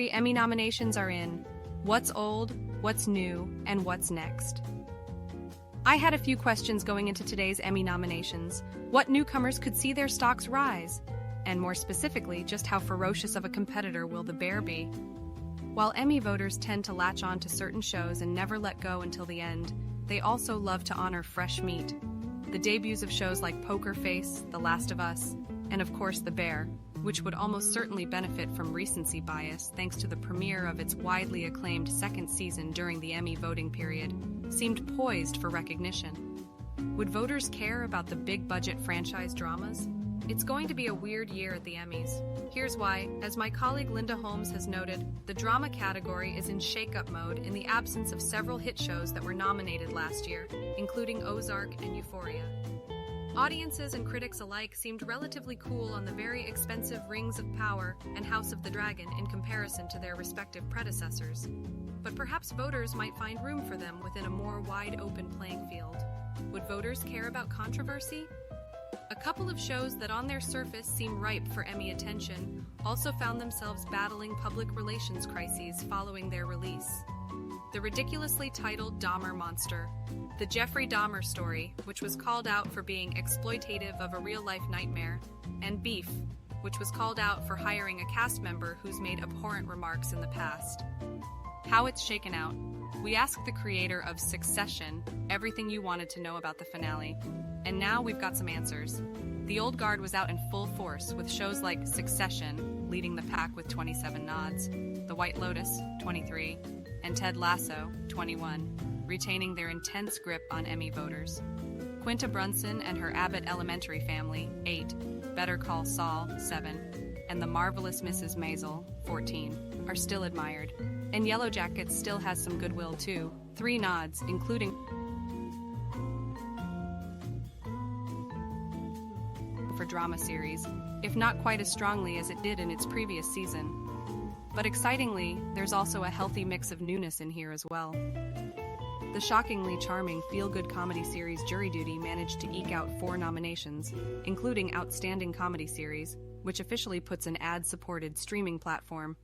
three Emmy nominations are in: What's Old, What's New, and What's Next? I had a few questions going into today's Emmy nominations. What newcomers could see their stocks rise? And more specifically, just how ferocious of a competitor will The Bear be? While Emmy voters tend to latch on to certain shows and never let go until the end, they also love to honor fresh meat. The debuts of shows like Poker Face, The Last of Us, and of course The Bear, which would almost certainly benefit from recency bias thanks to the premiere of its widely acclaimed second season during the Emmy voting period, seemed poised for recognition. Would voters care about the big-budget franchise dramas? It's going to be a weird year at the Emmys. Here's why. As my colleague Linda Holmes has noted, the drama category is in shake-up mode in the absence of several hit shows that were nominated last year, including Ozark and Euphoria. Audiences and critics alike seemed relatively cool on the very expensive Rings of Power and House of the Dragon in comparison to their respective predecessors. But perhaps voters might find room for them within a more wide-open playing field. Would voters care about controversy? A couple of shows that on their surface seem ripe for Emmy attention also found themselves battling public relations crises following their release. The ridiculously titled Dahmer Monster, the Jeffrey Dahmer story, which was called out for being exploitative of a real-life nightmare, and Beef, which was called out for hiring a cast member who's made abhorrent remarks in the past. How it's shaken out. We asked the creator of Succession everything you wanted to know about the finale, and now we've got some answers. The old guard was out in full force with shows like Succession leading the pack with 27 nods, The White Lotus, 23, and Ted Lasso, 21, retaining their intense grip on Emmy voters. Quinta Brunson and her Abbott Elementary family, 8, Better Call Saul, 7, and The Marvelous Mrs. Maisel, 14, are still admired. And Yellow Jackets still has some goodwill too, 3 nods, including for drama series, if not quite as strongly as it did in its previous season. But excitingly, there's also a healthy mix of newness in here as well. The shockingly charming feel-good comedy series Jury Duty managed to eke out 4 nominations, including Outstanding Comedy Series, which officially puts an ad-supported streaming platform